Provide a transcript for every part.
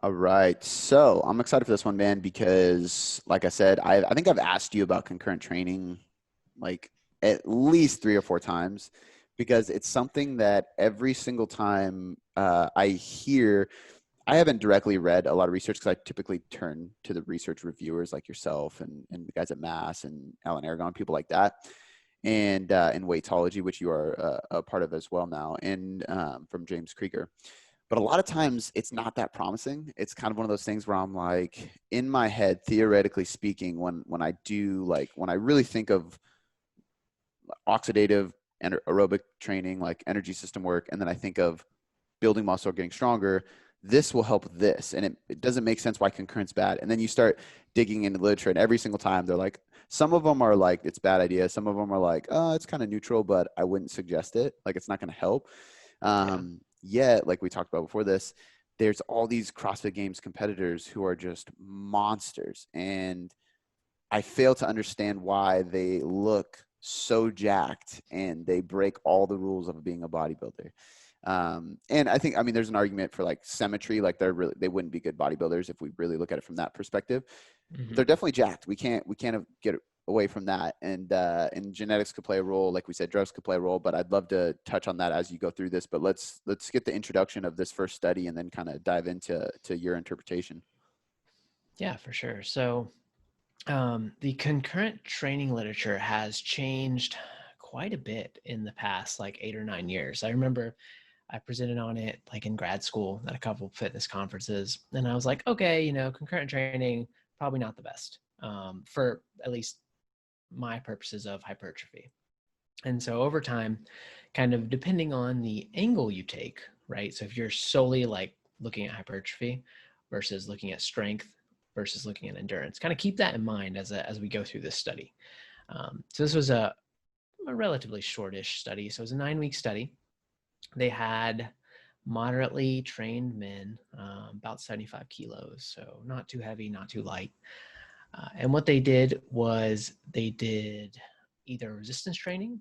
All right. So I'm excited for this one, man, because like I said, I think I've asked you about concurrent training like at least 3 or 4 times because it's something that every single time I hear, I haven't directly read a lot of research because I typically turn to the research reviewers like yourself and the guys at Mass and Alan Aragon, people like that. And in Weightology, which you are a part of as well now, and from James Krieger. But a lot of times it's not that promising. It's kind of one of those things where I'm like, in my head, theoretically speaking, when I do like when I really think of oxidative and aerobic training, like energy system work, and then I think of building muscle or getting stronger, this will help this. And it doesn't make sense why concurrent's bad. And then you start digging into literature, and every single time they're like, some of them are like, it's a bad idea. Some of them are like, oh, it's kind of neutral, but I wouldn't suggest it. Like, it's not going to help. Yeah. Yet, like we talked about before this, there's all these CrossFit Games competitors who are just monsters. And I fail to understand why they look so jacked and they break all the rules of being a bodybuilder. And I think, I mean, there's an argument for like symmetry, like they wouldn't be good bodybuilders if we really look at it from that perspective. Hmm. They're definitely jacked. We can't get away from that. And genetics could play a role, like we said, drugs could play a role. But I'd love to touch on that as you go through this. But let's get the introduction of this first study and then kind of dive into your interpretation. Yeah, for sure. So the concurrent training literature has changed quite a bit in the past like 8 or 9 years. I remember I presented on it like in grad school at a couple of fitness conferences, and I was like, okay, concurrent training probably not the best for at least my purposes of hypertrophy. And so over time, kind of depending on the angle you take, right? So if you're solely like looking at hypertrophy versus looking at strength versus looking at endurance, kind of keep that in mind as we go through this study. So this was a relatively shortish study. So it was a 9-week study. They had moderately trained men, about 75 kilos, so not too heavy, not too light. And what they did was they did either resistance training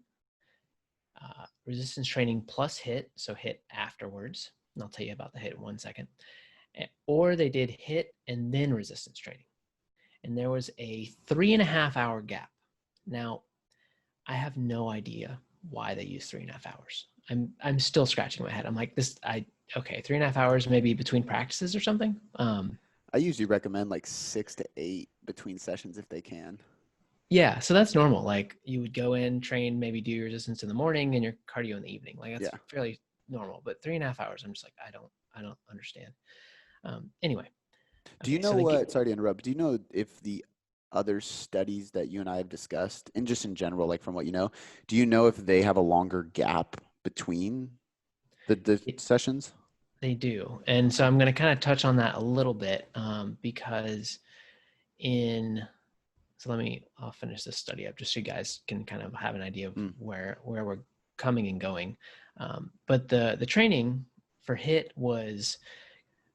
plus hit, so hit afterwards. And I'll tell you about the hit in 1 second. Or they did hit and then resistance training. And there was a 3.5 hour gap. Now, I have no idea why they use 3.5 hours. I'm still scratching my head. I'm like, okay, 3.5 hours maybe between practices or something. I usually recommend like 6 to 8 between sessions if they can. Yeah, so that's normal. Like you would go in, train, maybe do your resistance in the morning and your cardio in the evening. Like that's Yeah. fairly normal. But 3.5 hours, I'm just like, I don't understand. Anyway, Do you okay, so know they get what, sorry to interrupt, do you know if the other studies that you and I have discussed, and just in general, like from what you know, do you know if they have a longer gap between the it, sessions? they do, and so I'm going to kind of touch on that a little bit because in so I'll finish this study up just so you guys can kind of have an idea of Mm. where we're coming and going. But the training for hit was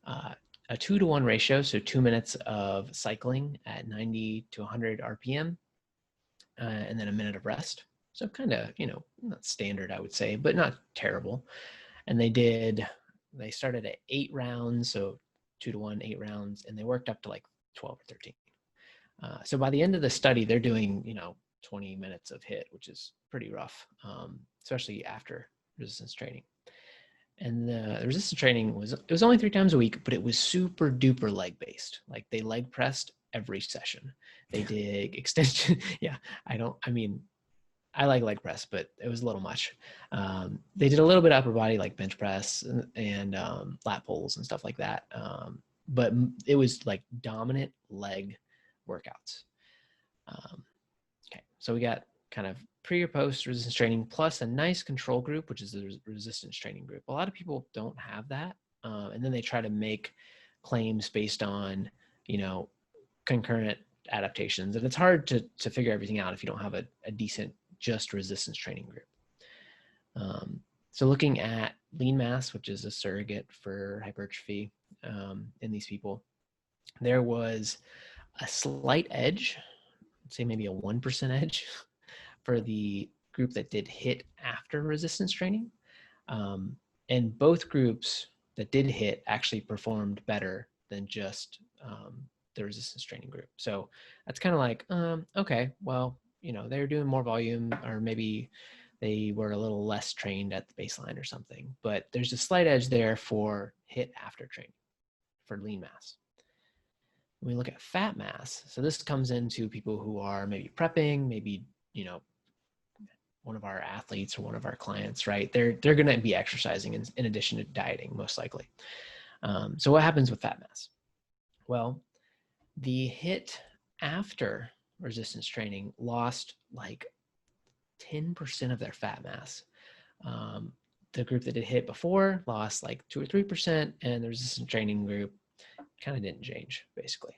a 2-to-1 ratio, so 2 minutes of cycling at 90 to 100 RPM, and then a minute of rest. So kind of, not standard, I would say, but not terrible. And they started at 8 rounds, so 2-to-1, 8 rounds, and they worked up to like 12 or 13. So by the end of the study, they're doing, 20 minutes of hit, which is pretty rough, especially after resistance training. And the resistance training it was only 3 times a week, but it was super duper leg based. Like they leg pressed every session. They did extension. Yeah, I mean, I like leg press, but it was a little much. They did a little bit of upper body, like bench press and lat pulls and stuff like that. But it was like dominant leg workouts. Um, okay, so we got kind of pre or post resistance training plus a nice control group, which is the resistance training group. A lot of people don't have that, and then they try to make claims based on concurrent adaptations, and it's hard to figure everything out if you don't have a decent just resistance training group. So looking at lean mass, which is a surrogate for hypertrophy in these people, there was a slight edge, let's say maybe a 1% edge for the group that did hit after resistance training. And both groups that did hit actually performed better than just the resistance training group. So that's kind of like, okay, well, they're doing more volume, or maybe they were a little less trained at the baseline or something. But there's a slight edge there for HIIT after training for lean mass. When we look at fat mass, so this comes into people who are maybe prepping, maybe, one of our athletes or one of our clients, right? They're going to be exercising in addition to dieting, most likely. So what happens with fat mass? Well, the HIIT after resistance training lost like 10% of their fat mass. The group that did HIIT before lost like 2 or 3%, and the resistance training group kind of didn't change, basically.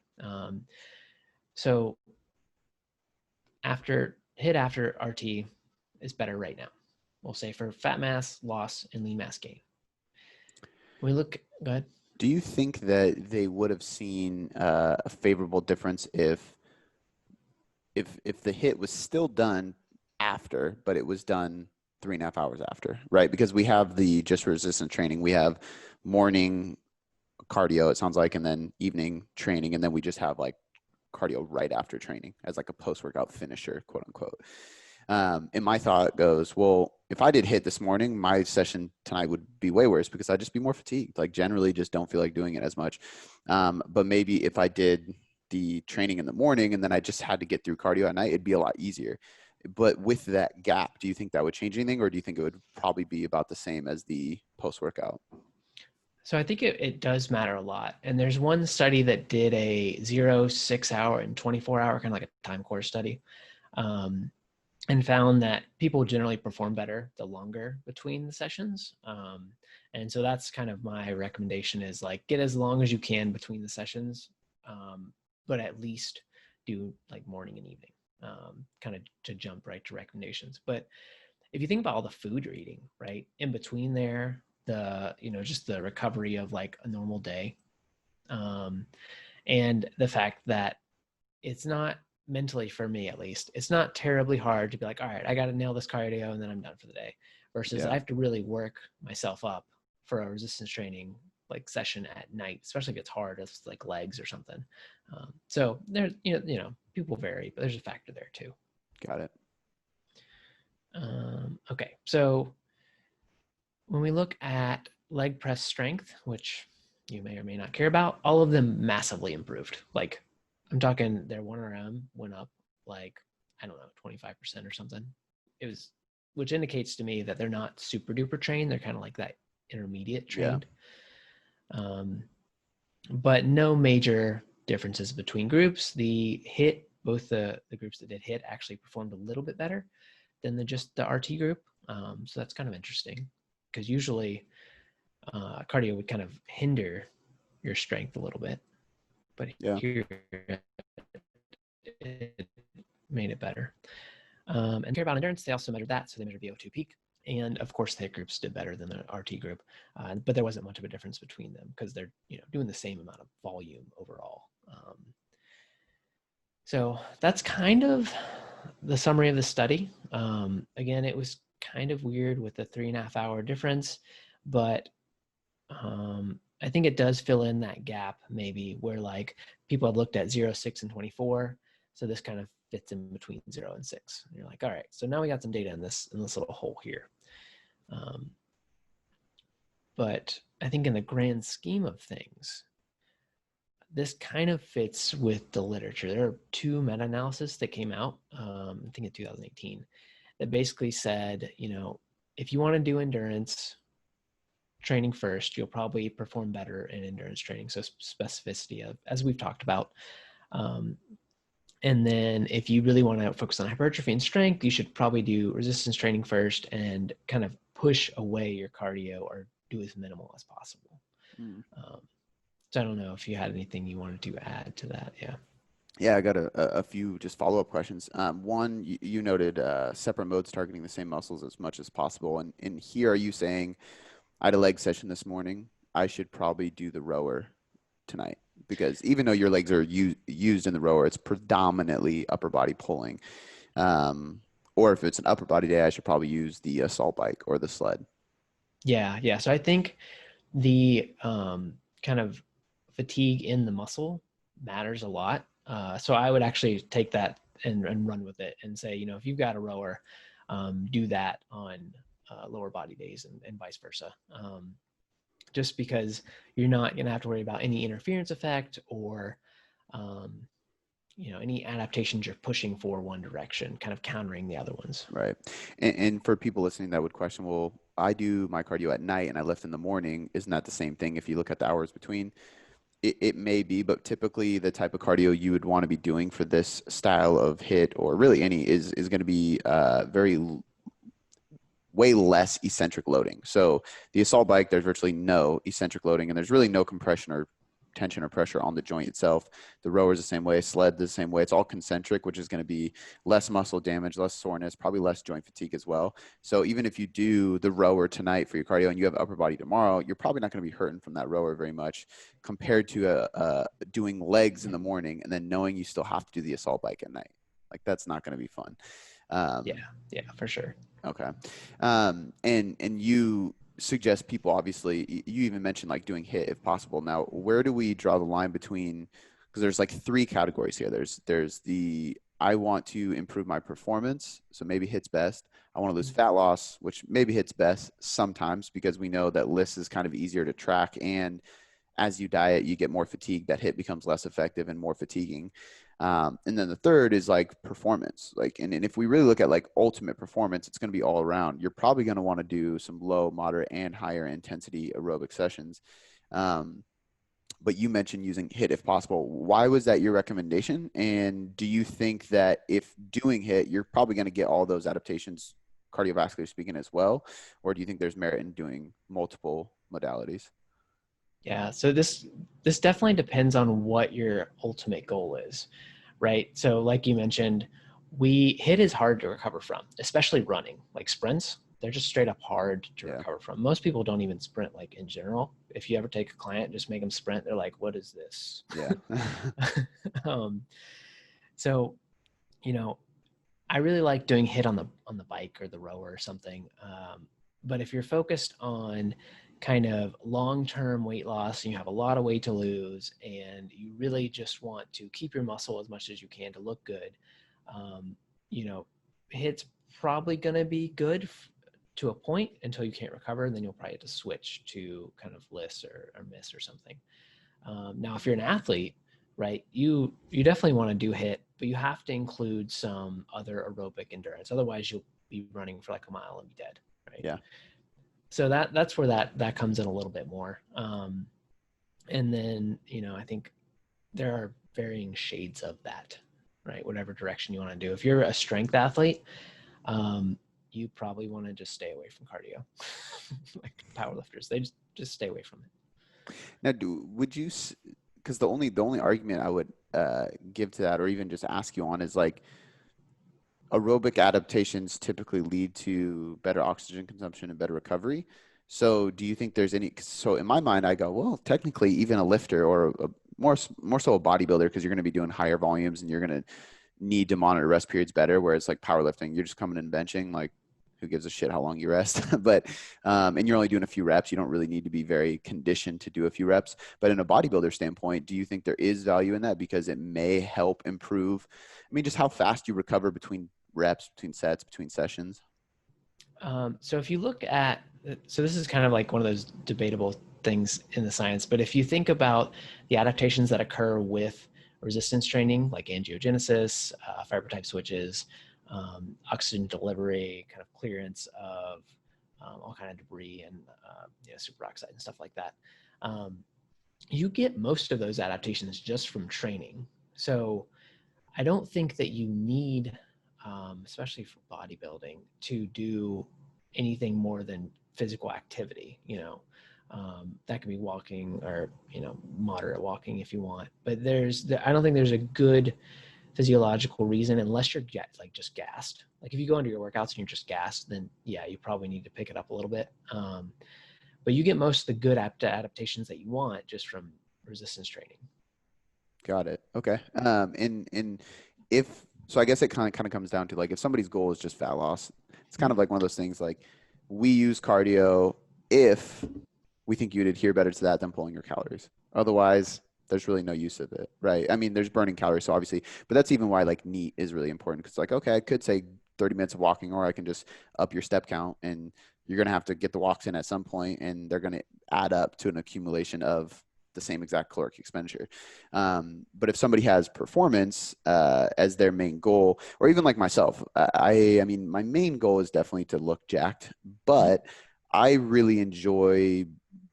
So after HIIT after RT is better right now. We'll say for fat mass loss and lean mass gain. When we look, go ahead. Do you think that they would have seen a favorable difference if the HIIT was still done after, but it was done 3.5 hours after, right? Because we have the just resistance training, we have morning cardio, it sounds like, and then evening training, and then we just have like cardio right after training as like a post-workout finisher, quote unquote. And my thought goes, well, if I did HIIT this morning, my session tonight would be way worse because I'd just be more fatigued. Like generally just don't feel like doing it as much. But maybe if I did the training in the morning and then I just had to get through cardio at night, it'd be a lot easier. But with that gap, do you think that would change anything, or do you think it would probably be about the same as the post-workout? So I think it does matter a lot. And there's one study that did a 0, 6 hour, and 24-hour, kind of like a time course study. And found that people generally perform better the longer between the sessions. And so that's kind of my recommendation, is like get as long as you can between the sessions, but at least do like morning and evening, kind of to jump right to recommendations. But if you think about all the food you're eating, right, in between there, just the recovery of like a normal day, and the fact that it's not, mentally for me at least, it's not terribly hard to be like, all right, I got to nail this cardio and then I'm done for the day, versus I have to really work myself up for a resistance training like session at night, especially if it's hard, if it's like legs or something. So there's, people vary, but there's a factor there too. Got it. Okay. So when we look at leg press strength, which you may or may not care about, all of them massively improved. Like, I'm talking their 1RM went up like, I don't know, 25% or something. Which indicates to me that they're not super duper trained. They're kind of like that intermediate trained. Yeah. But no major differences between groups. The HIIT, both the groups that did HIIT actually performed a little bit better than just the RT group. So that's kind of interesting, because usually cardio would kind of hinder your strength a little bit. But here it made it better. And care about endurance, they also measured that. So they measured VO2 peak. And of course, the groups did better than the RT group. But there wasn't much of a difference between them because they're doing the same amount of volume overall. So that's kind of the summary of the study. Again, it was kind of weird with the 3.5 hour difference, but I think it does fill in that gap maybe where like people have looked at 0, 6, and 24. So this kind of fits in between 0 and 6. And you're like, all right, so now we got some data in this little hole here. But I think in the grand scheme of things, this kind of fits with the literature. There are 2 meta-analyses that came out, I think in 2018, that basically said, if you want to do endurance training first, you'll probably perform better in endurance training. So specificity of, as we've talked about. And then if you really want to focus on hypertrophy and strength, you should probably do resistance training first and kind of push away your cardio or do as minimal as possible. So I don't know if you had anything you wanted to add to that. Yeah, I got a few just follow-up questions. One, you noted separate modes targeting the same muscles as much as possible. And in here, are you saying, I had a leg session this morning, I should probably do the rower tonight? Because even though your legs are used in the rower, it's predominantly upper body pulling. Or if it's an upper body day, I should probably use the assault bike or the sled. Yeah. So I think the kind of fatigue in the muscle matters a lot. So I would actually take that and run with it and say, if you've got a rower, do that on lower body days and vice versa. Just because you're not going to have to worry about any interference effect or, any adaptations you're pushing for one direction, kind of countering the other ones. Right. And for people listening that would question, well, I do my cardio at night and I lift in the morning. Isn't that the same thing if you look at the hours between? It may be, but typically the type of cardio you would want to be doing for this style of hit or really any is going to be way less eccentric loading. So the assault bike, there's virtually no eccentric loading and there's really no compression or tension or pressure on the joint itself. The rower is the same way, sled the same way. It's all concentric, which is going to be less muscle damage, less soreness, probably less joint fatigue as well. So even if you do the rower tonight for your cardio and you have upper body tomorrow, you're probably not going to be hurting from that rower very much compared to doing legs in the morning and then knowing you still have to do the assault bike at night. Like that's not going to be fun. Yeah, for sure. Okay. And you suggest people, obviously, you even mentioned like doing hit if possible. Now, where do we draw the line between, because there's like three categories here. There's the, I want to improve my performance. So maybe hit's best. I want to lose fat loss, which maybe hit's best sometimes because we know that list is kind of easier to track. And as you diet, you get more fatigue. That hit becomes less effective and more fatiguing. And then the third is like performance. Like, and if we really look at like ultimate performance, it's going to be all around. You're probably going to want to do some low, moderate, and higher intensity aerobic sessions. But you mentioned using hit if possible. Why was that your recommendation? And do you think that if doing hit, you're probably going to get all those adaptations, cardiovascular speaking, as well? Or do you think there's merit in doing multiple modalities? Yeah, so this definitely depends on what your ultimate goal is, right? So like you mentioned, hit is hard to recover from, especially running. Like sprints, they're just straight up hard to recover from. Most people don't even sprint like in general. If you ever take a client, just make them sprint, they're like, what is this? Yeah. So, I really like doing hit on the bike or the rower or something. But if you're focused on kind of long-term weight loss and you have a lot of weight to lose and you really just want to keep your muscle as much as you can to look good, hit's probably going to be good to a point until you can't recover. And then you'll probably have to switch to kind of list or miss or something. Now, if you're an athlete, right, you definitely want to do hit, but you have to include some other aerobic endurance. Otherwise, you'll be running for like a mile and be dead, right? Yeah. So that's where that comes in a little bit more. And then, I think there are varying shades of that, right? Whatever direction you want to do. If you're a strength athlete, you probably want to just stay away from cardio. Like powerlifters, they just stay away from it. Now, would you, because the only argument I would give to that or even just ask you on is like, aerobic adaptations typically lead to better oxygen consumption and better recovery. So do you think there's any, so in my mind, I go, well, technically even a lifter or more so a bodybuilder, because you're going to be doing higher volumes and you're going to need to monitor rest periods better. Whereas like powerlifting, you're just coming in benching, like who gives a shit how long you rest, but, and you're only doing a few reps. You don't really need to be very conditioned to do a few reps, but in a bodybuilder standpoint, do you think there is value in that because it may help improve, just how fast you recover between reps, between sets, between sessions? So if you look at, so this is kind of like one of those debatable things in the science, but if you think about the adaptations that occur with resistance training, like angiogenesis, fiber type switches, oxygen delivery, kind of clearance of all kind of debris and superoxide and stuff like that, you get most of those adaptations just from training. So I don't think that you need, especially for bodybuilding, to do anything more than physical activity. That can be walking or moderate walking if you want. But I don't think there's a good physiological reason unless you're just gassed. Like if you go into your workouts and you're just gassed, then yeah, you probably need to pick it up a little bit. But you get most of the good adaptations that you want just from resistance training. Got it. Okay. And if, so I guess it kind of comes down to like, if somebody's goal is just fat loss, it's kind of like one of those things like we use cardio if we think you'd adhere better to that than pulling your calories. Otherwise, there's really no use of it, right? I mean, there's burning calories, so obviously, but that's even why like NEAT is really important because like, okay, I could say 30 minutes of walking, or I can just up your step count, and you're gonna have to get the walks in at some point, and they're gonna add up to an accumulation of the same exact caloric expenditure. But if somebody has performance as their main goal, or even like myself, I mean, my main goal is definitely to look jacked, Mhm. but I really enjoy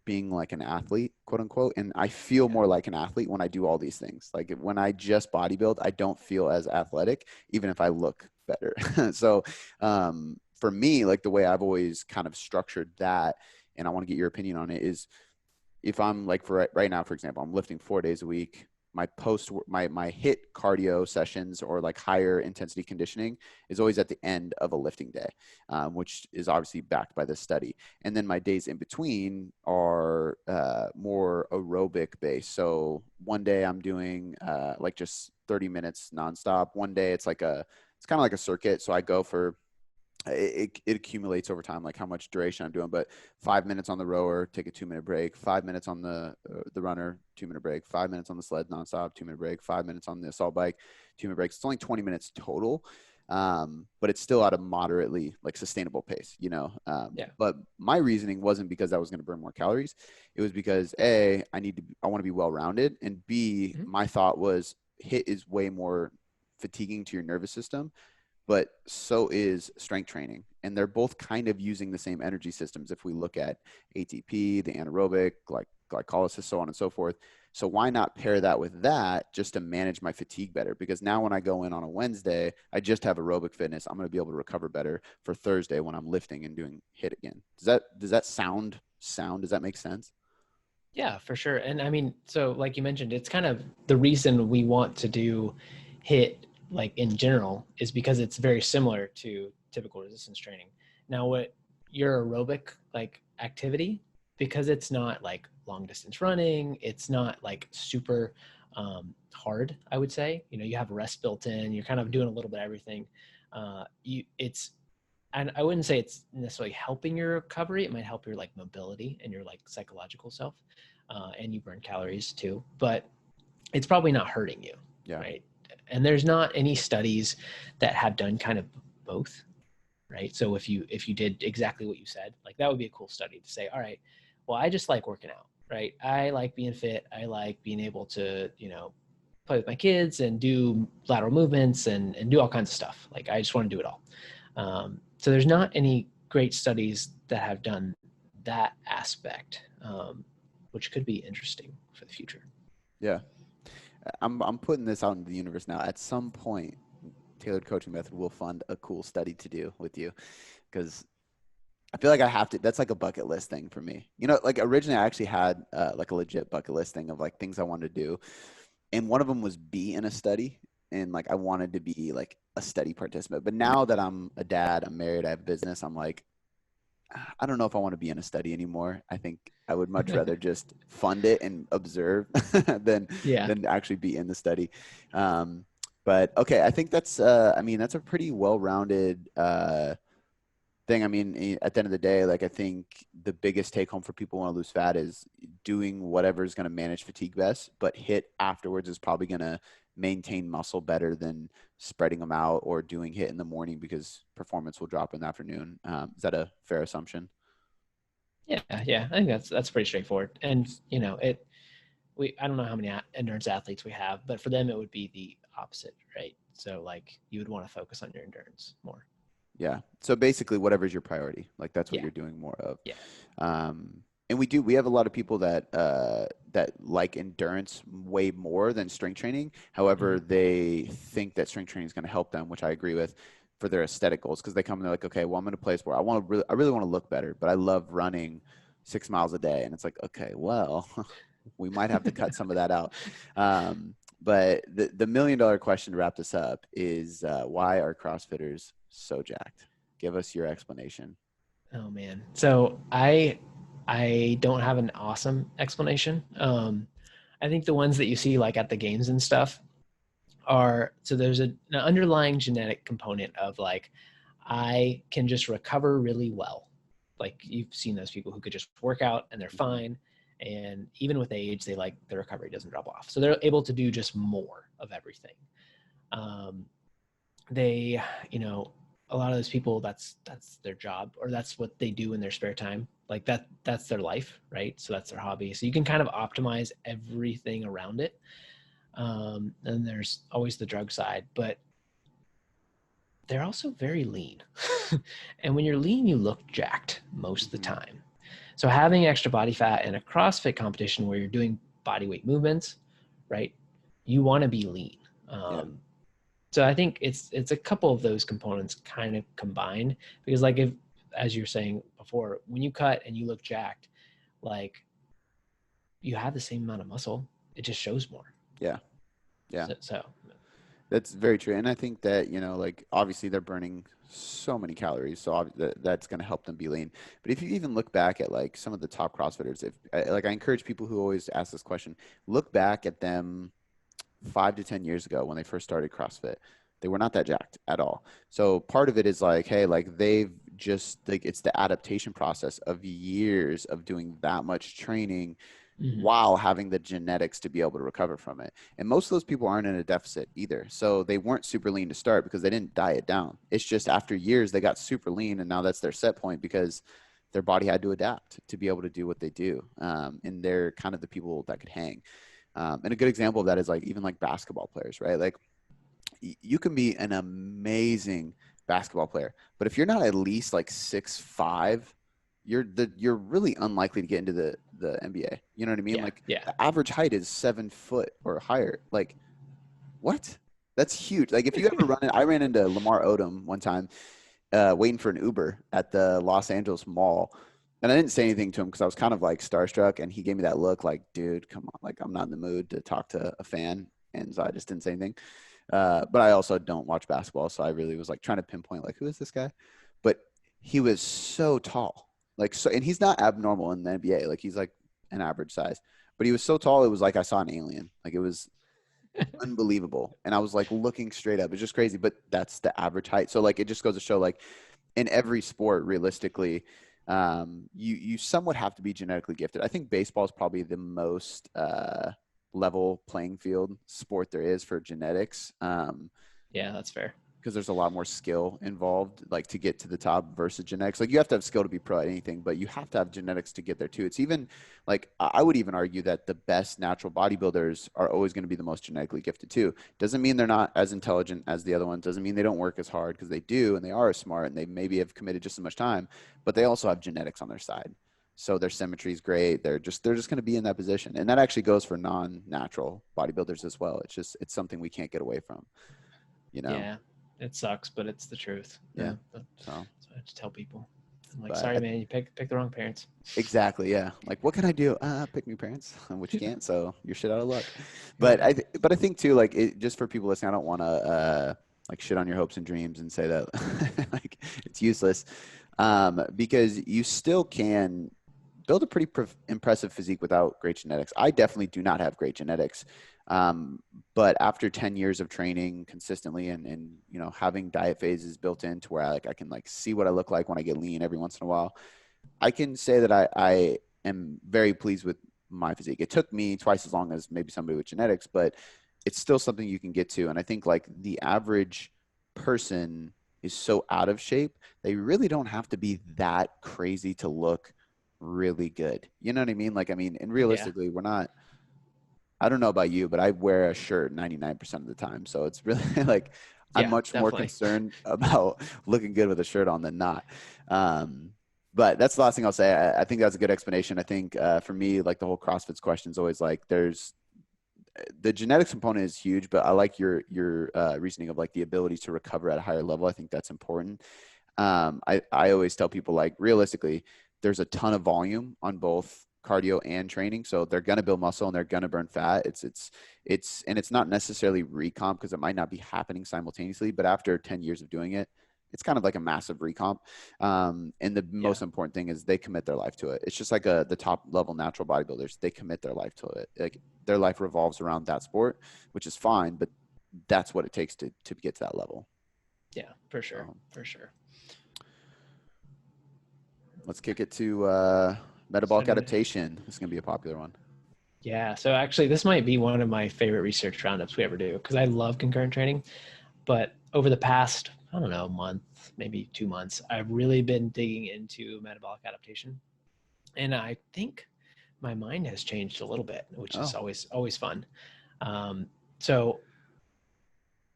being like an athlete, quote unquote. And I feel Yeah. more like an athlete when I do all these things. Like when I just bodybuild, I don't feel as athletic, even if I look better. So for me, like the way I've always kind of structured that, and I want to get your opinion on it, is if I'm like for right now, for example, I'm lifting 4 days a week. My hit cardio sessions or like higher intensity conditioning is always at the end of a lifting day, which is obviously backed by this study. And then my days in between are more aerobic based. So one day I'm doing like just 30 minutes nonstop. One day it's kind of like a circuit. So I go for it accumulates over time, like how much duration I'm doing. But 5 minutes on the rower, take a 2 minute break. 5 minutes on the runner, 2 minute break. 5 minutes on the sled nonstop, 2 minute break. 5 minutes on the assault bike, 2 minute breaks. It's only 20 minutes total, but it's still at a moderately like sustainable pace, you know. Yeah. But my reasoning wasn't because I was going to burn more calories. It was because I want to be well rounded, and B, Mhm. my thought was hit is way more fatiguing to your nervous system, but so is strength training. And they're both kind of using the same energy systems. If we look at ATP, the anaerobic, like glycolysis, so on and so forth. So why not pair that with that just to manage my fatigue better? Because now when I go in on a Wednesday, I just have aerobic fitness. I'm going to be able to recover better for Thursday when I'm lifting and doing hit again. Does that sound? Does that make sense? Yeah, for sure. And I mean, so like you mentioned, it's kind of the reason we want to do hit like in general is because it's very similar to typical resistance training. Now, what your aerobic like activity, because it's not like long distance running, it's not like super hard, I would say. You know, you have rest built in, you're kind of doing a little bit of everything. It's and I wouldn't say it's necessarily helping your recovery. It might help your like mobility and your like psychological self, and you burn calories too. But it's probably not hurting you, Yeah. right? And there's not any studies that have done kind of both, right? So if you did exactly what you said, like that would be a cool study to say, all right, well, I just like working out, right? I like being fit. I like being able to, play with my kids and do lateral movements and do all kinds of stuff. Like I just want to do it all. So there's not any great studies that have done that aspect, which could be interesting for the future. Yeah. I'm putting this out into the universe now. At some point, Tailored Coaching Method will fund a cool study to do with you, because I feel like I have to. That's like a bucket list thing for me. You know, like originally I actually had like a legit bucket list thing of like things I wanted to do, and one of them was be in a study, and like I wanted to be like a study participant. But now that I'm a dad, I'm married, I have business, I'm like, I don't know if I want to be in a study anymore. I think I would much rather just fund it and observe than Yeah. than actually be in the study. Um, but okay, I think that's I mean that's a pretty well-rounded thing. I mean, at the end of the day, like I think the biggest take home for people who want to lose fat is doing whatever is going to manage fatigue best, but hit afterwards is probably going to maintain muscle better than spreading them out or doing hit in the morning because performance will drop in the afternoon. Is that a fair assumption? Yeah, yeah. I think that's pretty straightforward. And I don't know how many endurance athletes we have, but for them it would be the opposite, right? So like you would want to focus on your endurance more. Yeah. So basically, whatever's your priority, like that's what Yeah, you're doing more of. yeah. And we have a lot of people that like endurance way more than strength training. However, Mhm. they think that strength training is going to help them, which I agree with, for their aesthetic goals. Because they come and they're like, okay, well, I'm in a place where I really want to look better, but I love running 6 miles a day, and it's like, okay, well, we might have to cut some of that out. But the $1 million question to wrap this up is why are CrossFitters so jacked? Give us your explanation. Oh man. So I don't have an awesome explanation. I think the ones that you see like at the games and stuff are so there's an underlying genetic component of like I can just recover really well. Like you've seen those people who could just work out and they're fine. And even with age, they like their recovery doesn't drop off. So they're able to do just more of everything. They, you know, a lot of those people, that's their job, or that's what they do in their spare time. Like that's their life, right? So that's their hobby. So you can kind of optimize everything around it. And there's always the drug side, but they're also very lean. And when you're lean, you look jacked most of the time. So having extra body fat in a CrossFit competition where you're doing body weight movements, right? You want to be lean. So I think it's a couple of those components kind of combined, because like if, as you were saying before, when you cut and you look jacked, like you have the same amount of muscle, it just shows more. Yeah. Yeah. So That's very true. And I think that, you know, like obviously they're burning so many calories, so that's going to help them be lean. But if you even look back at like some of the top CrossFitters, like I encourage people who always ask this question, look back at them 5 to 10 years ago when they first started CrossFit. They were not that jacked at all. So part of it is like, hey, like they've just like it's the adaptation process of years of doing that much training while having the genetics to be able to recover from it. And most of those people aren't in a deficit either. So they weren't super lean to start because they didn't diet down. It's just after years they got super lean, and now that's their set point because their body had to adapt to be able to do what they do. And they're kind of the people that could hang. And a good example of that is like even like basketball players, right? Like you can be an amazing basketball player, but if you're not at least like 6'5", you're really unlikely to get into the NBA. You know what I mean? yeah, Like yeah, the average height is 7 foot or higher. Like what? That's huge. Like if you ever run it, I ran into Lamar Odom one time, waiting for an Uber at the Los Angeles Mall. And I didn't say anything to him because I was kind of like starstruck, and he gave me that look like, dude, come on, like I'm not in the mood to talk to a fan. And so I just didn't say anything. But I also don't watch basketball, so I really was like trying to pinpoint like who is this guy? But he was so tall, like so, and he's not abnormal in the NBA. Like he's like an average size, but he was so tall it was like I saw an alien. Like it was unbelievable, and I was like looking straight up. It's just crazy, but that's the average height. So like it just goes to show like in every sport, realistically, you somewhat have to be genetically gifted. I think baseball is probably the most level playing field sport there is for genetics. Yeah, that's fair. Because there's a lot more skill involved, like to get to the top versus genetics. Like you have to have skill to be pro at anything, but you have to have genetics to get there too. It's even like I would even argue that the best natural bodybuilders are always going to be the most genetically gifted too. Doesn't mean they're not as intelligent as the other ones. Doesn't mean they don't work as hard, because they do, and they are as smart, and they maybe have committed just as much time, but they also have genetics on their side. So their symmetry is great. They're just going to be in that position, and that actually goes for non-natural bodybuilders as well. It's something we can't get away from. You know. Yeah, it sucks, but it's the truth. Yeah. That's So, what I have to tell people. I'm like, but sorry, man, you picked the wrong parents. exactly, yeah. Like, what can I do? Pick me parents, which you can't. So you're shit out of luck. But Yeah. but I think too, like, just for people listening, I don't want to like shit on your hopes and dreams and say that like it's useless, because you still can build a pretty impressive physique without great genetics. I definitely do not have great genetics. But after 10 years of training consistently and you know, having diet phases built in to where I can like see what I look like when I get lean every once in a while, I can say that I am very pleased with my physique. It took me twice as long as maybe somebody with genetics, but it's still something you can get to. And I think like the average person is so out of shape, they really don't have to be that crazy to look really good. You know what I mean? Like, I mean, and Yeah. realistically, we're not, I don't know about you, but I wear a shirt 99% of the time. So it's really like I'm Yeah, much more definitely. concerned about looking good with a shirt on than not. But that's the last thing I'll say. I think that's a good explanation. I think for me, like the whole CrossFit's question is always like there's the genetics component is huge, but I like your reasoning of like the ability to recover at a higher level. I think that's important. I always tell people like realistically, there's a ton of volume on both cardio and training, so they're gonna build muscle and they're gonna burn fat. And it's not necessarily recomp because it might not be happening simultaneously, but after 10 years of doing it, it's kind of like a massive recomp. And the Yeah. most important thing is they commit their life to it. It's just like the top level natural bodybuilders, they commit their life to it. Like their life revolves around that sport, which is fine, but that's what it takes to get to that level. Yeah, for sure. So, For sure. let's kick it to metabolic Study. adaptation. This is going to be a popular one. Yeah. So actually, this might be one of my favorite research roundups we ever do because I love concurrent training. But over the past, I don't know, month, maybe 2 months, I've really been digging into metabolic adaptation. And I think my mind has changed a little bit, which is Oh, always fun. So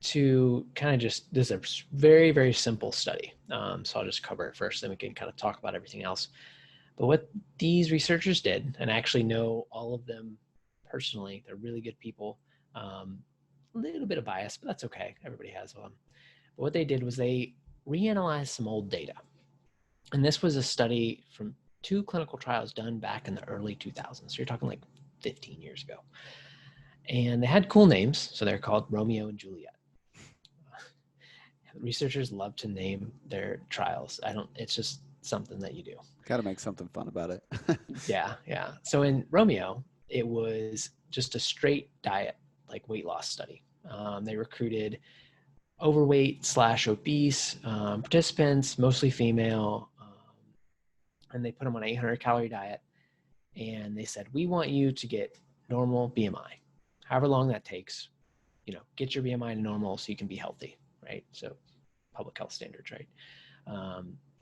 to kind of just, this is a very, very simple study. So I'll just cover it first, then we can kind of talk about everything else. But what these researchers did, and I actually know all of them personally, they're really good people. A little bit of bias, but that's okay. Everybody has one. But what they did was they reanalyzed some old data. And this was a study from 2 clinical trials done back in the early 2000s. So you're talking like 15 years ago. And they had cool names. So they're called Romeo and Juliet. Researchers love to name their trials. It's just something that you do. got to make something fun about it. Yeah. So in Romeo, it was just a straight diet, like weight loss study. They recruited overweight/obese participants, mostly female, and they put them on an 800-calorie diet. And they said, we want you to get normal BMI, however long that takes. Get your BMI to normal so you can be healthy, right? So public health standards, right?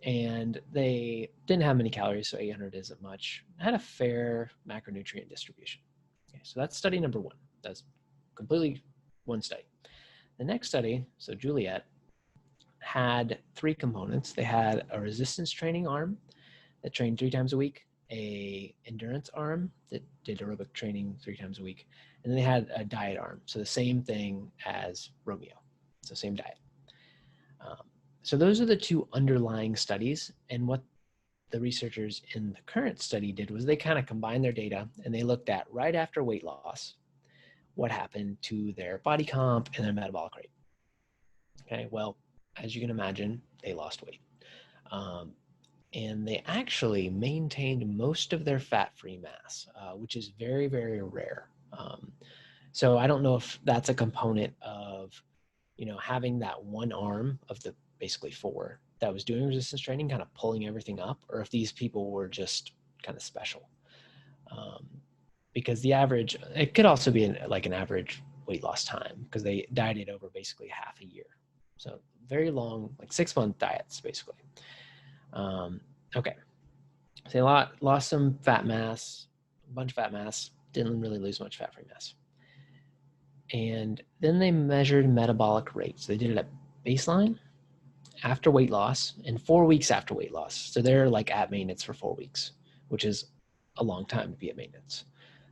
And they didn't have many calories, so 800 isn't much. Had a fair macronutrient distribution. Okay, so that's study number one. That's completely one study. The next study, so Juliet, had 3 components. They had a resistance training arm that trained 3 times a week, a endurance arm that did aerobic training 3 times a week, and then they had a diet arm. So the same thing as Romeo. So same diet. So those are the 2 underlying studies. And what the researchers in the current study did was they kind of combined their data and they looked at right after weight loss, what happened to their body comp and their metabolic rate. Okay, well, as you can imagine, they lost weight. And they actually maintained most of their fat-free mass, which is very, very rare. So I don't know if that's a component of, having that one arm of the basically 4 that was doing resistance training, kind of pulling everything up, or if these people were just kind of special. Because the average, it could also be like an average weight loss time because they dieted over basically half a year. So very long, like 6-month diets, basically. Okay. So they lost some fat mass, a bunch of fat mass, didn't really lose much fat-free mass. And then they measured metabolic rate. So they did it at baseline, after weight loss, and 4 weeks after weight loss. So they're like at maintenance for 4 weeks, which is a long time to be at maintenance.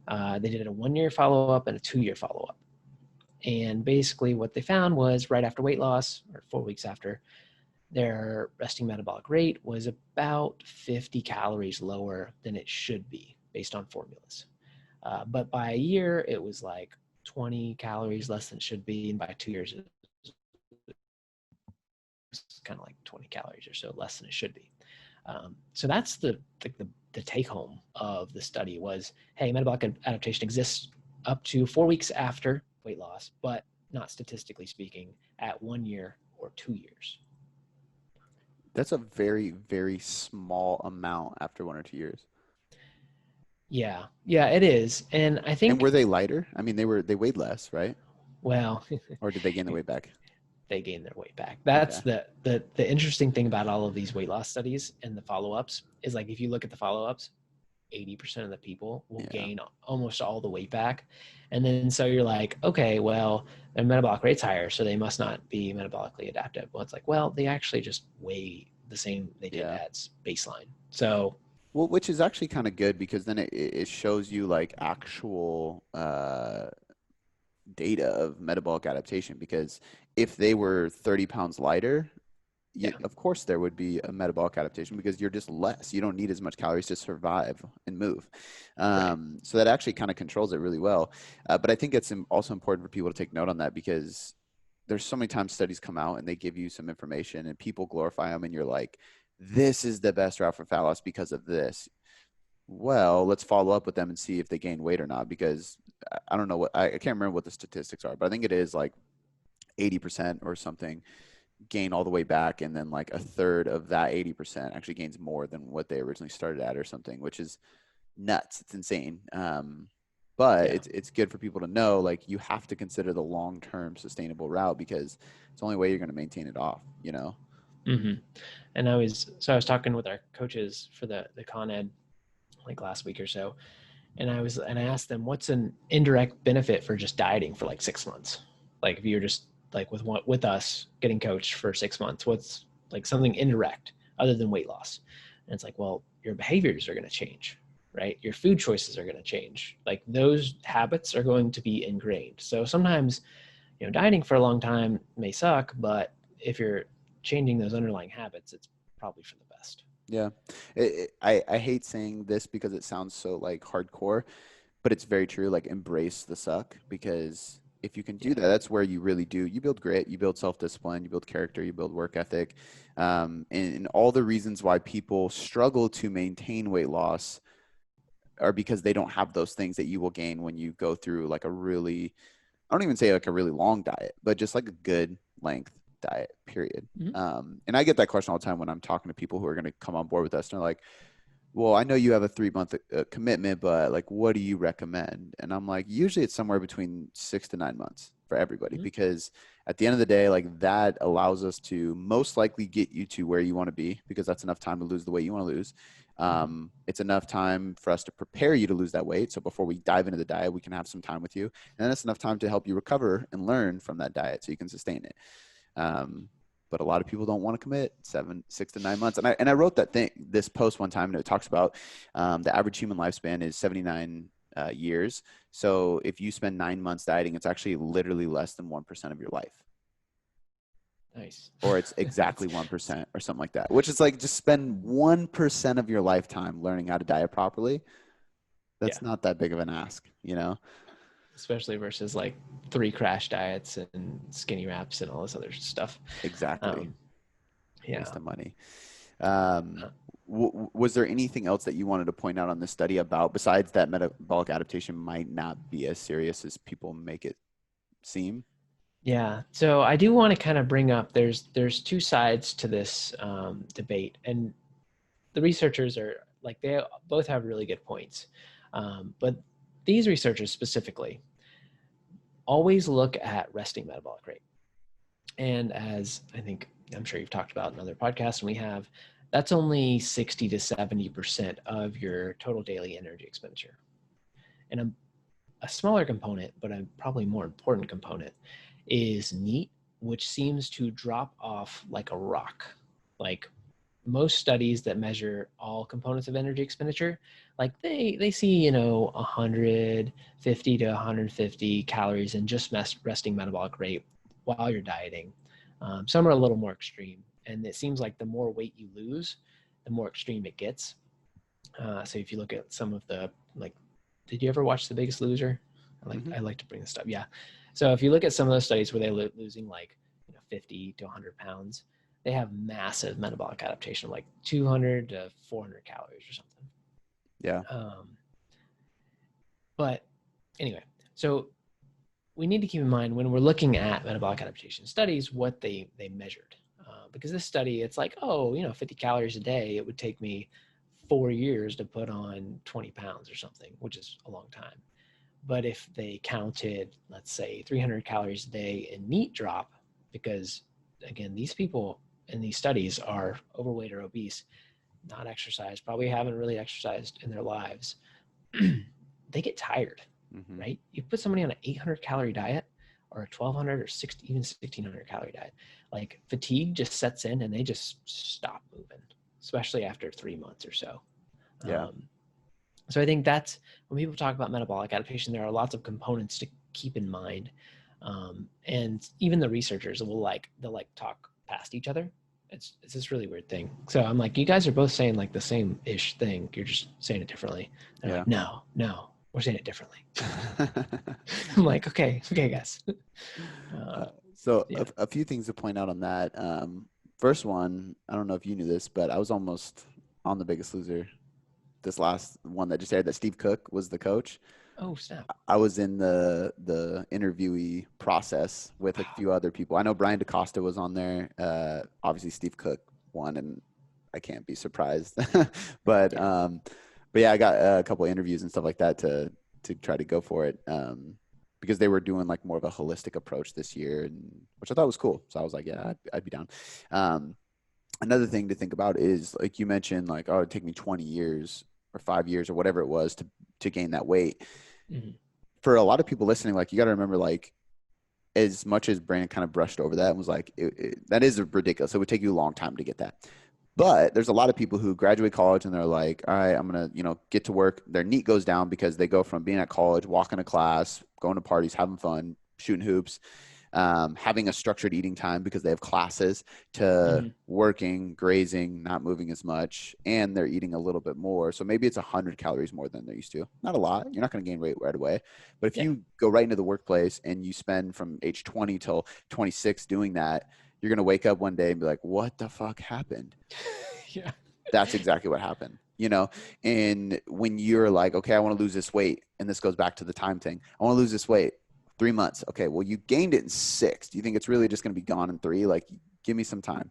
They did a 1-year follow-up and a 2-year follow-up. And basically what they found was right after weight loss, or 4 weeks after, their resting metabolic rate was about 50 calories lower than it should be based on formulas. But by a year, it was like 20 calories less than it should be. And by 2 years, it's kind of like 20 calories or so less than it should be. So that's the take home of the study was, hey, metabolic adaptation exists up to 4 weeks after weight loss, but not statistically speaking at 1 year or 2 years. That's a very, very small amount after 1 or 2 years. Yeah, it is. And I And think, were they lighter? I mean, they weighed less, right? well, Or did they gain the weight back? they gain their weight back. Okay. That's the interesting thing about all of these weight loss studies and the follow-ups is, like, if you look at the follow-ups, 80% of the people will gain almost all the weight back. And then so you're like, okay, well, their metabolic rate's higher, so they must not be metabolically adaptive. Well, it's like, well, they actually just weigh the same they did at baseline. So, well, which is actually kind of good because then it shows you like actual data of metabolic adaptation. Because if they were 30 pounds lighter, of course there would be a metabolic adaptation because you're just less. You don't need as much calories to survive and move. So that actually kind of controls it really well. But I think it's also important for people to take note on that because there's so many times studies come out and they give you some information and people glorify them and you're like, this is the best route for fat loss because of this. Well, let's follow up with them and see if they gain weight or not, because I don't know I can't remember what the statistics are, but I think it is like 80% or something gain all the way back, and then like a third of that 80% actually gains more than what they originally started at or something, which is nuts. It's insane. But Yeah. it's good for people to know, like, you have to consider the long-term sustainable route, because it's the only way you're going to maintain it off, you know? Hmm. And I was talking with our coaches for the Con Ed like last week or so, and I asked them what's an indirect benefit for just dieting for like 6 months. Like if you're just like with us getting coached for 6 months, what's like something indirect other than weight loss? And it's like, well, your behaviors are going to change, right? Your food choices are going to change. Like those habits are going to be ingrained. So sometimes, dieting for a long time may suck, but if you're changing those underlying habits, it's probably for the best. Yeah. I hate saying this because it sounds so like hardcore, but it's very true. Like, embrace the suck, because if you can do Yeah. that, that's where you really do. You build grit, you build self-discipline, you build character, you build work ethic. And all the reasons why people struggle to maintain weight loss are because they don't have those things that you will gain when you go through like a really, I don't even say like a really long diet, but just like a good length diet, period. Mhm. And I get that question all the time when I'm talking to people who are going to come on board with us. And they're like, well, I know you have a 3 month commitment, but like, what do you recommend? And I'm like, usually it's somewhere between 6 to 9 months for everybody, Mhm. because at the end of the day, like, that allows us to most likely get you to where you want to be, because that's enough time to lose the weight you want to lose. It's enough time for us to prepare you to lose that weight. So before we dive into the diet, we can have some time with you. And then it's enough time to help you recover and learn from that diet so you can sustain it. Um, but a lot of people don't want to commit 6 to 9 months. And I wrote this post one time, and it talks about the average human lifespan is 79 years. So if you spend 9 months dieting, it's actually literally less than 1% of your life, Nice. or it's exactly 1% or something like that, which is like, just spend 1% of your lifetime learning how to diet properly. Yeah. That's not that big of an ask, you know? Especially versus like 3 crash diets and skinny wraps and all this other stuff. Exactly. Um, yeah. Waste of money. Um, Uh, was there anything else that you wanted to point out on this study about, besides that metabolic adaptation might not be as serious as people make it seem? Yeah. So I do want to kind of bring up there's two sides to this debate, and the researchers are like they both have really good points, but these researchers specifically always look at resting metabolic rate. And as I'm sure you've talked about in other podcasts, and we have, that's only 60 to 70% of your total daily energy expenditure. And a smaller component, but a probably more important component, is NEAT, which seems to drop off like a rock. Like most studies that measure all components of energy expenditure, like they see 150 to 150 calories in just resting metabolic rate while you're dieting. Some are a little more extreme, and it seems like the more weight you lose, the more extreme it gets. So if you look at some of the like, did you ever watch The Biggest Loser? Hmm. I like to bring this up. Yeah. So if you look at some of those studies where they're losing like 50 to 100 pounds, they have massive metabolic adaptation, like 200 to 400 calories or something. Yeah. But anyway, so we need to keep in mind when we're looking at metabolic adaptation studies what they measured, because this study, it's like, oh, 50 calories a day, it would take me 4 years to put on 20 pounds or something, which is a long time. But if they counted, let's say, 300 calories a day in NEAT drop, because again, these people in these studies are overweight or obese, not exercised, probably haven't really exercised in their lives, they get tired, Hmm. right? You put somebody on an 800 calorie diet or a 1200 or 60, even 1600 calorie diet, like fatigue just sets in and they just stop moving, especially after 3 months or so. Yeah. Um, so I think that's when people talk about metabolic adaptation, there are lots of components to keep in mind. And even the researchers they'll talk past each other. It's this really weird thing. So I'm like, you guys are both saying like the same ish thing. You're just saying it differently. And they're Yeah. like, no, we're saying it differently. I'm like, okay, guys. Uh, Um, so yeah. a few things to point out on that. First one, I don't know if you knew this, but I was almost on The Biggest Loser, this last one that just aired, that Steve Cook was the coach. Oh, snap. I was in the interviewee process with a Wow. few other people. I know Brian DaCosta was on there. Obviously Steve Cook won, and I can't be surprised. but Yeah. um, but yeah, I got a couple interviews and stuff like that to try to go for it. Because they were doing like more of a holistic approach this year, and which I thought was cool. So I was like, yeah, I'd be down. Um, Another thing to think about is like you mentioned, like, oh, it'd take me 20 years or 5 years or whatever it was to gain that weight. Mhm. For a lot of people listening, like you got to remember, like as much as Brandon kind of brushed over that and was like, that is ridiculous. It would take you a long time to get that. But there's a lot of people who graduate college and they're like, all right, I'm going to, get to work. Their NEAT goes down because they go from being at college, walking to class, going to parties, having fun, shooting hoops, having a structured eating time because they have classes, to Mhm. working, grazing, not moving as much, and they're eating a little bit more. So maybe it's 100 calories more than they're used to. Not a lot. You're not going to gain weight right away. But if Yeah. you go right into the workplace and you spend from age 20 till 26 doing that, you're going to wake up one day and be like, what the fuck happened? Yeah. That's exactly what happened. And when you're like, okay, I want to lose this weight, and this goes back to the time thing, I want to lose this weight 3 months. Okay, well, you gained it in 6. Do you think it's really just going to be gone in 3? Like, give me some time.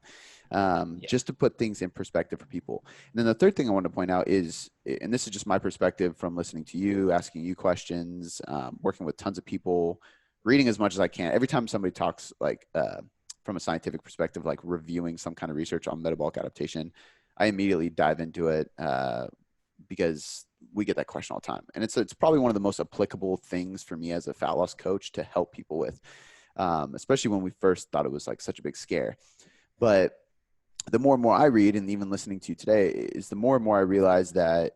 Yeah. Just to put things in perspective for people. And then the third thing I want to point out is, and this is just my perspective from listening to you, asking you questions, working with tons of people, reading as much as I can. Every time somebody talks like from a scientific perspective, like reviewing some kind of research on metabolic adaptation, I immediately dive into it because we get that question all the time. And it's probably one of the most applicable things for me as a fat loss coach to help people with, especially when we first thought it was like such a big scare. But the more and more I read, and even listening to you today, is the more and more I realize that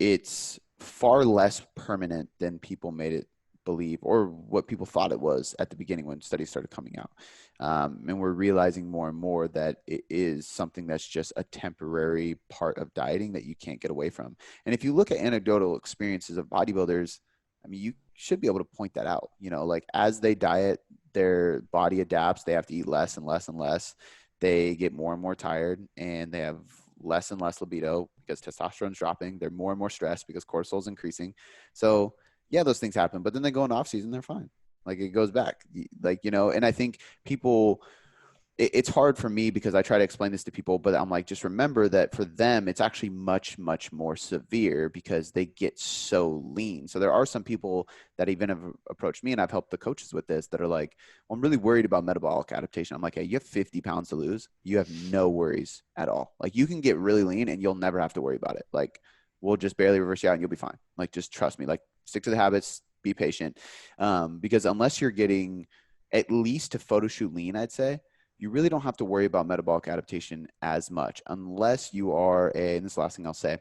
it's far less permanent than people made it believe, or what people thought it was at the beginning when studies started coming out. And we're realizing more and more that it is something that's just a temporary part of dieting that you can't get away from. And if you look at anecdotal experiences of bodybuilders, I mean, you should be able to point that out. Like as they diet, their body adapts, they have to eat less and less and less. They get more and more tired, and they have less and less libido because testosterone's dropping. They're more and more stressed because cortisol's increasing. So yeah, those things happen, but then they go in off season, they're fine. Like it goes back, and I think people, it's hard for me because I try to explain this to people, but I'm like, just remember that for them, it's actually much, much more severe because they get so lean. So there are some people that even have approached me, and I've helped the coaches with this, that are like, well, I'm really worried about metabolic adaptation. I'm like, hey, you have 50 pounds to lose. You have no worries at all. Like you can get really lean and you'll never have to worry about it. Like we'll just barely reverse you out and you'll be fine. Like, just trust me, like stick to the habits, be patient. Because unless you're getting at least to photo shoot lean, I'd say, you really don't have to worry about metabolic adaptation as much unless you are and this is the last thing I'll say,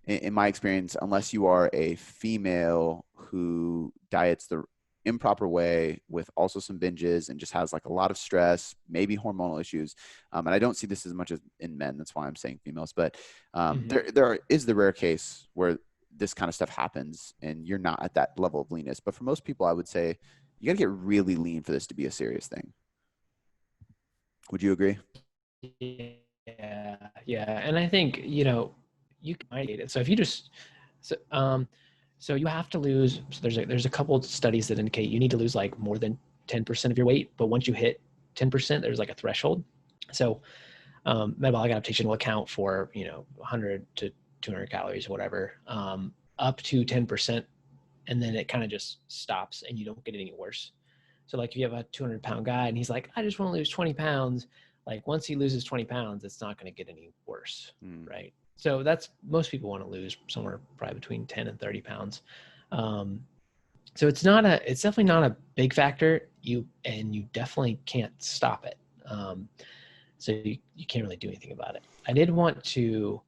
in my experience, unless you are a female who diets the improper way with also some binges and just has like a lot of stress, maybe hormonal issues. And I don't see this as much as in men. That's why I'm saying females, but Mhm. there is the rare case where this kind of stuff happens and you're not at that level of leanness. But for most people, I would say you got to get really lean for this to be a serious thing. Would you agree? Yeah, yeah, and I think you can ideate it. So if you just so so you have to lose. So there's a couple of studies that indicate you need to lose like more than 10% of your weight, but once you hit 10%, there's like a threshold. So metabolic adaptation will account for 100 to 200 calories, or whatever, up to 10%, and then it kind of just stops, and you don't get any worse. So like if you have a 200-pound guy and he's like, I just want to lose 20 pounds, like once he loses 20 pounds, it's not going to get any worse, Mm. right? So that's, most people want to lose somewhere probably between 10 and 30 pounds. Um, so it's definitely not a big factor. You definitely can't stop it. So you can't really do anything about it. I did want to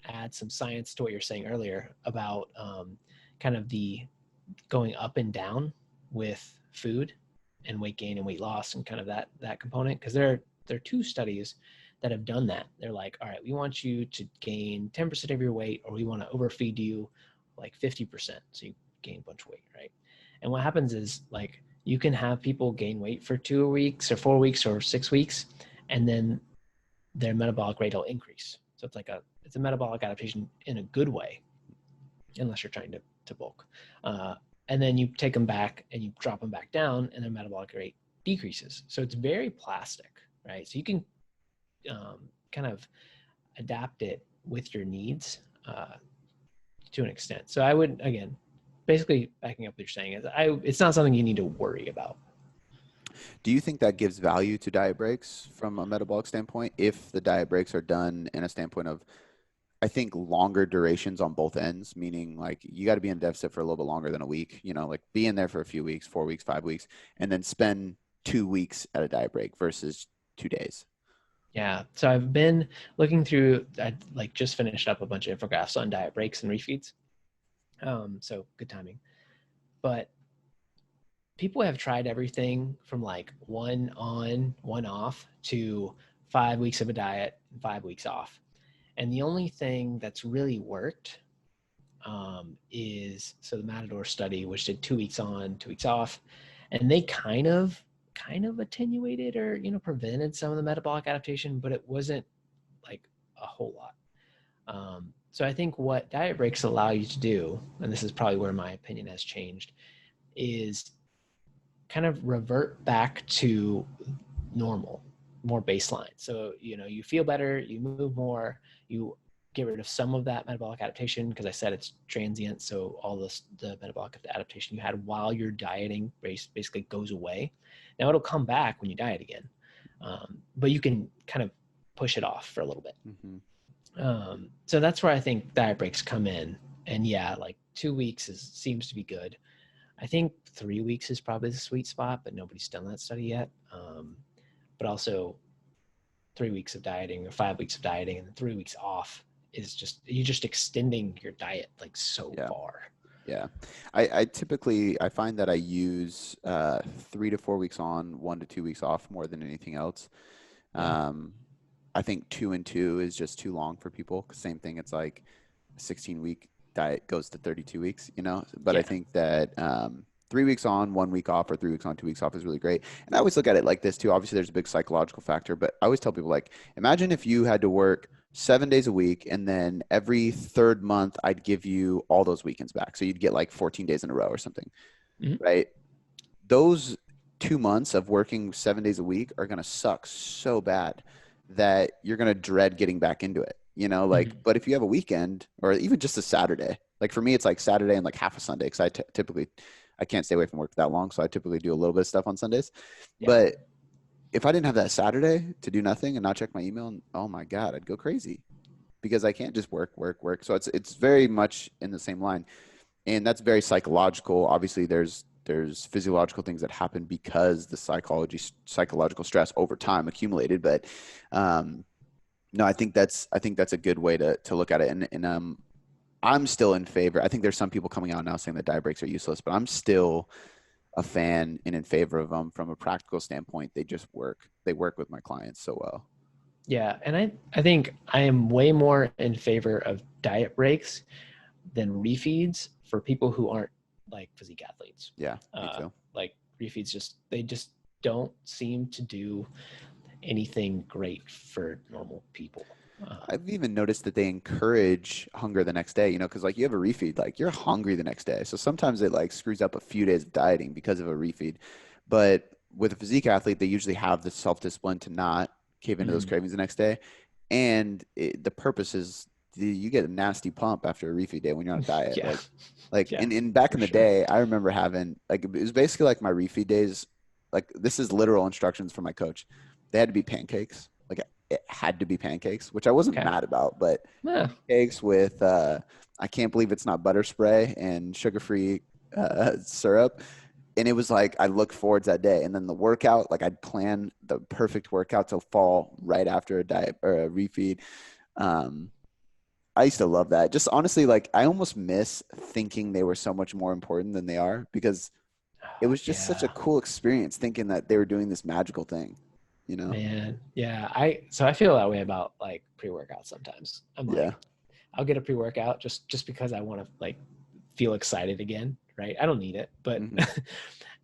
add some science to what you're saying earlier about kind of the going up and down with food and weight gain and weight loss and kind of that component, because there are two studies that have done that. They're like, all right, we want you to gain 10% of your weight, or we want to overfeed you like 50%, so you gain a bunch of weight, right? And what happens is, like, you can have people gain weight for 2 weeks or 4 weeks or 6 weeks, and then their metabolic rate will increase. So it's a metabolic adaptation in a good way, unless you're trying to bulk. and then you take them back and you drop them back down, and their metabolic rate decreases. So it's very plastic, right? So you can kind of adapt it with your needs to an extent. So I would, again, basically backing up what you're saying is it's not something you need to worry about. Do you think that gives value to diet breaks from a metabolic standpoint if the diet breaks are done in a standpoint of, I think, longer durations on both ends, meaning like you got to be in deficit for a little bit longer than a week, you know, like be in there for a few weeks, 4 weeks, 5 weeks, and then spend 2 weeks at a diet break versus 2 days? Yeah. So I've been looking through, I like just finished up a bunch of infographics on diet breaks and refeeds. So good timing. But people have tried everything from like 1 on, 1 off to 5 weeks of a diet, 5 weeks off. And the only thing that's really worked is so the Matador study, which did 2 weeks on, 2 weeks off, and they kind of attenuated or prevented some of the metabolic adaptation, but it wasn't like a whole lot. So I think what diet breaks allow you to do, and this is probably where my opinion has changed, is kind of revert back to normal, more baseline. So you feel better, you move more, you get rid of some of that metabolic adaptation, because I said it's transient. So all the metabolic adaptation you had while you're dieting basically goes away. Now it'll come back when you diet again, but you can kind of push it off for a little bit. So that's where I think diet breaks come in. And yeah, like 2 weeks seems to be good. I think 3 weeks is probably the sweet spot, but nobody's done that study yet. But also 3 weeks of dieting or 5 weeks of dieting and then 3 weeks off is you're just extending your diet like so far. Yeah. I typically, I find that I use 3 to 4 weeks on, 1 to 2 weeks off more than anything else. I think 2 and 2 is just too long for people. Same thing. It's like a 16-week diet goes to 32 weeks, but I think that 3 weeks on, 1 week off, or 3 weeks on, 2 weeks off is really great. And I always look at it like this too. Obviously there's a big psychological factor, but I always tell people, like, imagine if you had to work 7 days a week and then every third month I'd give you all those weekends back. So you'd get like 14 days in a row or something, right? Those 2 months of working 7 days a week are going to suck so bad that you're going to dread getting back into it, but if you have a weekend or even just a Saturday, like for me, it's like Saturday and like half a Sunday. Cause I can't stay away from work that long. So I typically do a little bit of stuff on Sundays, but if I didn't have that Saturday to do nothing and not check my email, oh my God, I'd go crazy because I can't just work. So it's very much in the same line, and that's very psychological. Obviously there's physiological things that happen because the psychological stress over time accumulated. But no, I think that's a good way to look at it. And I'm still in favor. I think there's some people coming out now saying that diet breaks are useless, but I'm still a fan and in favor of them from a practical standpoint. They just work. They work with my clients so well. Yeah. And I think I am way more in favor of diet breaks than refeeds for people who aren't like physique athletes. Yeah, me too. Like refeeds they just don't seem to do anything great for normal people. I've even noticed that they encourage hunger the next day, because like you have a refeed, like you're hungry the next day. So sometimes it like screws up a few days of dieting because of a refeed. But with a physique athlete, they usually have the self-discipline to not cave into those cravings the next day. And the purpose is you get a nasty pump after a refeed day when you're on a diet. And back in the day, I remember having, like, it was basically like my refeed days. Like, this is literal instructions from my coach. They had to be pancakes. Like, it had to be pancakes, which I wasn't mad about, but pancakes with, I can't believe it's not butter spray and sugar-free syrup. And it was like, I looked forward to that day. And then the workout, like I'd plan the perfect workout to fall right after a diet or a refeed. I used to love that. Just honestly, like I almost miss thinking they were so much more important than they are, because it was just such a cool experience thinking that they were doing this magical thing, Man, yeah. I feel that way about like pre-workout sometimes. I'm like, I'll get a pre-workout just because I want to like feel excited again, right? I don't need it, but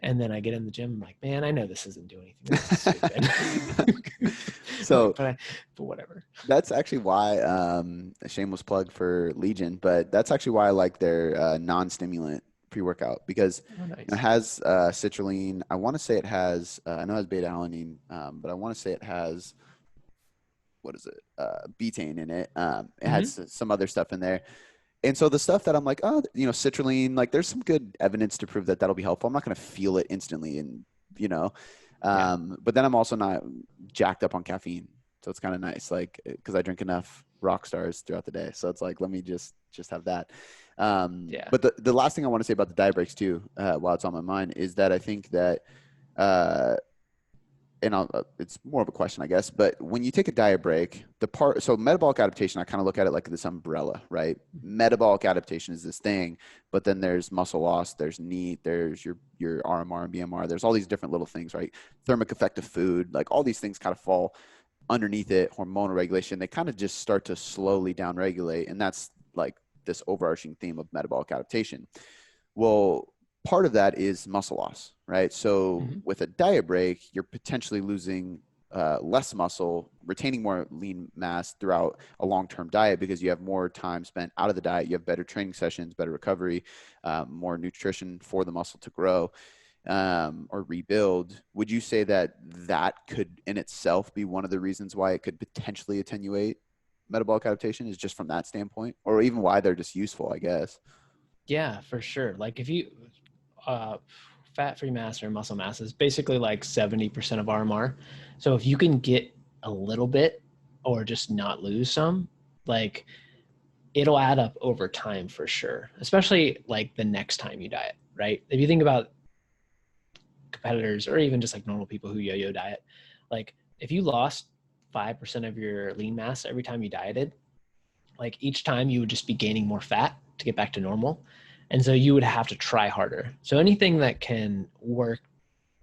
and then I get in the gym, I'm like, man, I know this isn't doing anything. This is stupid. but whatever. That's actually why a shameless plug for Legion, but that's actually why I like their non-stimulant pre-workout because Oh, it nice. has citrulline. I want to say it has, I know it has beta alanine, but I want to say it has, what is it? Betaine in it. It Hmm. has some other stuff in there. And so the stuff that I'm like, oh, citrulline, like there's some good evidence to prove that that'll be helpful. I'm not going to feel it instantly and, you know, Yeah. but then I'm also not jacked up on caffeine. So it's kind of nice, like, because I drink enough rock stars throughout the day. So it's like, let me just have that. Yeah. But the last thing I want to say about the diet breaks too, while it's on my mind, is that I think that, uh, and it's more of a question, I guess, but when you take a diet break, so metabolic adaptation, I kind of look at it like this umbrella, right? Metabolic adaptation is this thing, but then there's muscle loss, there's NEAT, there's your RMR and BMR, there's all these different little things, right? Thermic effect of food, like all these things kind of fall underneath it. Hormonal regulation, they kind of just start to slowly downregulate, and that's like this overarching theme of metabolic adaptation. Well, part of that is muscle loss, right? So Hmm. with a diet break, you're potentially losing less muscle, retaining more lean mass throughout a long-term diet because you have more time spent out of the diet. You have better training sessions, better recovery, more nutrition for the muscle to grow or rebuild. Would you say that that could in itself be one of the reasons why it could potentially attenuate metabolic adaptation, is just from that standpoint, or even why they're just useful, I guess? Yeah, for sure. Like if you, uh, fat-free mass or muscle mass is basically like 70% of RMR. So if you can get a little bit or just not lose some, like it'll add up over time for sure, especially like the next time you diet, right? If you think about competitors or even just like normal people who yo-yo diet, like if you lost 5% of your lean mass every time you dieted, like each time you would just be gaining more fat to get back to normal. And so you would have to try harder. So anything that can work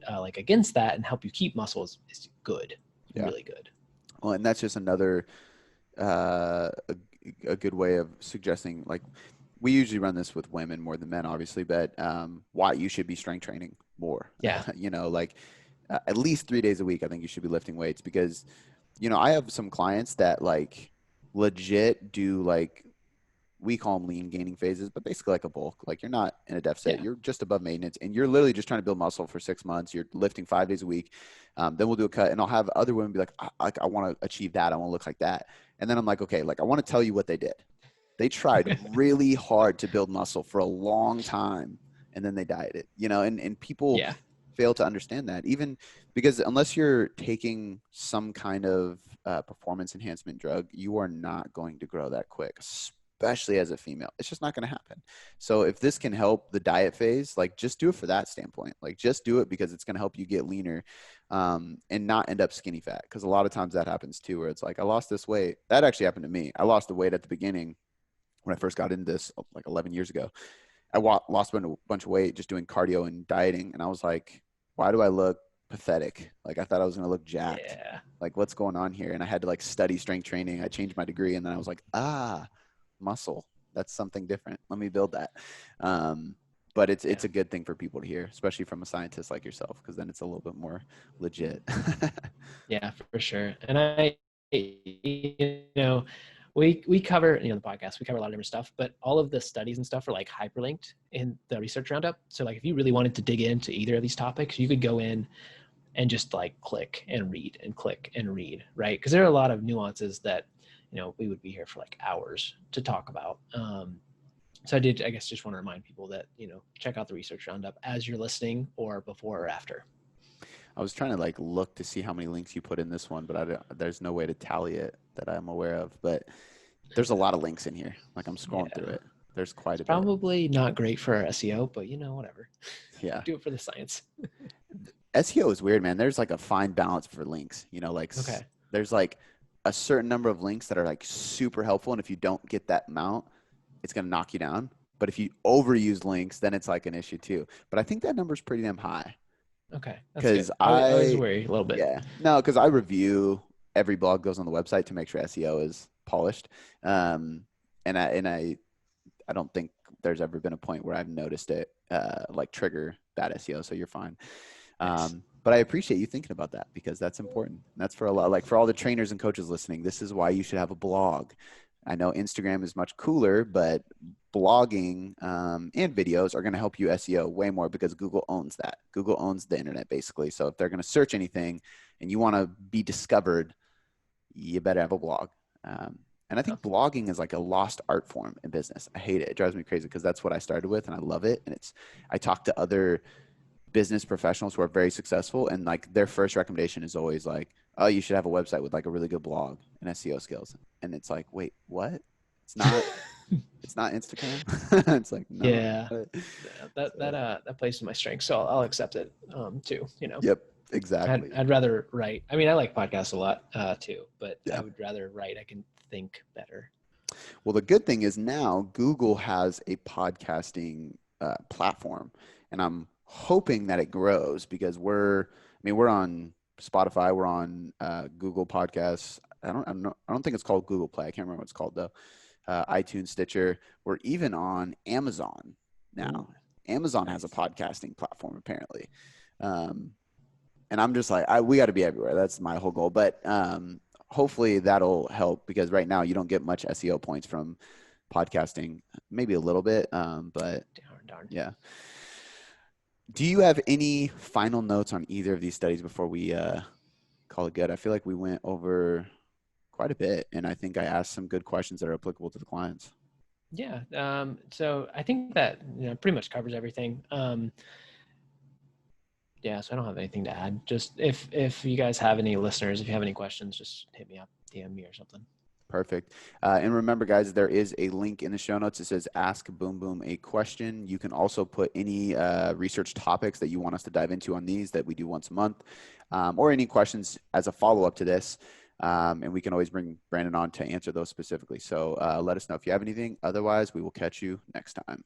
like against that and help you keep muscles is good, Yeah. really good. Well, and that's just another a good way of suggesting, like, we usually run this with women more than men, obviously, but why you should be strength training more. Yeah. Like at least 3 days a week, I think you should be lifting weights because, I have some clients that like legit do like, we call them lean gaining phases, but basically like a bulk. Like you're not in a deficit, Yeah. you're just above maintenance, and you're literally just trying to build muscle for 6 months. You're lifting 5 days a week. Then we'll do a cut, and I'll have other women be like, I want to achieve that. I want to look like that. And then I'm like, okay, like I want to tell you what they did. They tried really hard to build muscle for a long time, and then they dieted. And people Yeah. fail to understand that, even because unless you're taking some kind of performance enhancement drug, you are not going to grow that quick, especially as a female. It's just not going to happen. So if this can help the diet phase, like just do it for that standpoint. Like just do it because it's going to help you get leaner and not end up skinny fat. Because a lot of times that happens too, where it's like, I lost this weight. That actually happened to me. I lost the weight at the beginning when I first got into this like 11 years ago. I lost a bunch of weight just doing cardio and dieting. And I was like, why do I look pathetic? Like I thought I was going to look jacked. Yeah. Like what's going on here? And I had to like study strength training. I changed my degree and then I was like, muscle. That's something different. Let me build that. But Yeah. it's a good thing for people to hear, especially from a scientist like yourself, because then it's a little bit more legit. Yeah, for sure. And you know, we cover, the podcast, we cover a lot of different stuff, but all of the studies and stuff are like hyperlinked in the research roundup. So like if you really wanted to dig into either of these topics, you could go in and just like click and read, right? Because there are a lot of nuances that, we would be here for like hours to talk about. So I guess, just want to remind people that, check out the research roundup as you're listening or before or after. I was trying to like look to see how many links you put in this one, but there's no way to tally it that I'm aware of. But there's a lot of links in here. Like I'm scrolling through Yeah. it. There's quite a bit. Probably not great for our SEO, but whatever. Yeah. Do it for the science. SEO is weird, man. There's like a fine balance for links. Like Okay. there's like a certain number of links that are like super helpful, and if you don't get that amount, it's gonna knock you down. But if you overuse links, then it's like an issue too. But I think that number's pretty damn high Okay. That's because good. I always worry a little bit. yeah, no, because I review every blog goes on the website to make sure SEO is polished. Um, and I don't think there's ever been a point where I've noticed it like trigger bad SEO. So you're fine. Nice. But I appreciate you thinking about that because that's important. That's for a lot, like for all the trainers and coaches listening. This is why you should have a blog. I know Instagram is much cooler, but blogging and videos are going to help you SEO way more because Google owns that. Google owns the internet basically. So if they're going to search anything and you want to be discovered, you better have a blog. And I Yeah. think blogging is like a lost art form in business. I hate it. It drives me crazy because that's what I started with and I love it. And I talk to other business professionals who are very successful and like their first recommendation is always like, oh, you should have a website with like a really good blog and SEO skills. And it's like, wait, what? It's not, it's not Instagram. It's like, no. Yeah, So, that plays to my strength, so I'll accept it too. yep, exactly. I'd rather write. I mean, I like podcasts a lot too, but I Yeah. would rather write. I can think better. Well, the good thing is now Google has a podcasting platform, and I'm hoping that it grows because we're on Spotify, we're on Google Podcasts. I don't think it's called Google Play. I can't remember what it's called though. iTunes, Stitcher. We're even on Amazon Ooh, now. Amazon has a nice. podcasting platform apparently. Um, and I'm just like, we got to be everywhere. That's my whole goal. But hopefully that'll help because right now you don't get much SEO points from podcasting, maybe a little bit. But Darn. yeah. Do you have any final notes on either of these studies before we call it good? I feel like we went over quite a bit, and I think I asked some good questions that are applicable to the clients. Yeah. So I think that pretty much covers everything. Yeah. So I don't have anything to add. Just if you guys have any listeners, if you have any questions, just hit me up, DM me or something. Perfect. And remember, guys, there is a link in the show notes. It says Ask Boom Boom a question. You can also put any research topics that you want us to dive into on these that we do once a month, or any questions as a follow-up to this. And we can always bring Brandon on to answer those specifically. So let us know if you have anything. Otherwise, we will catch you next time.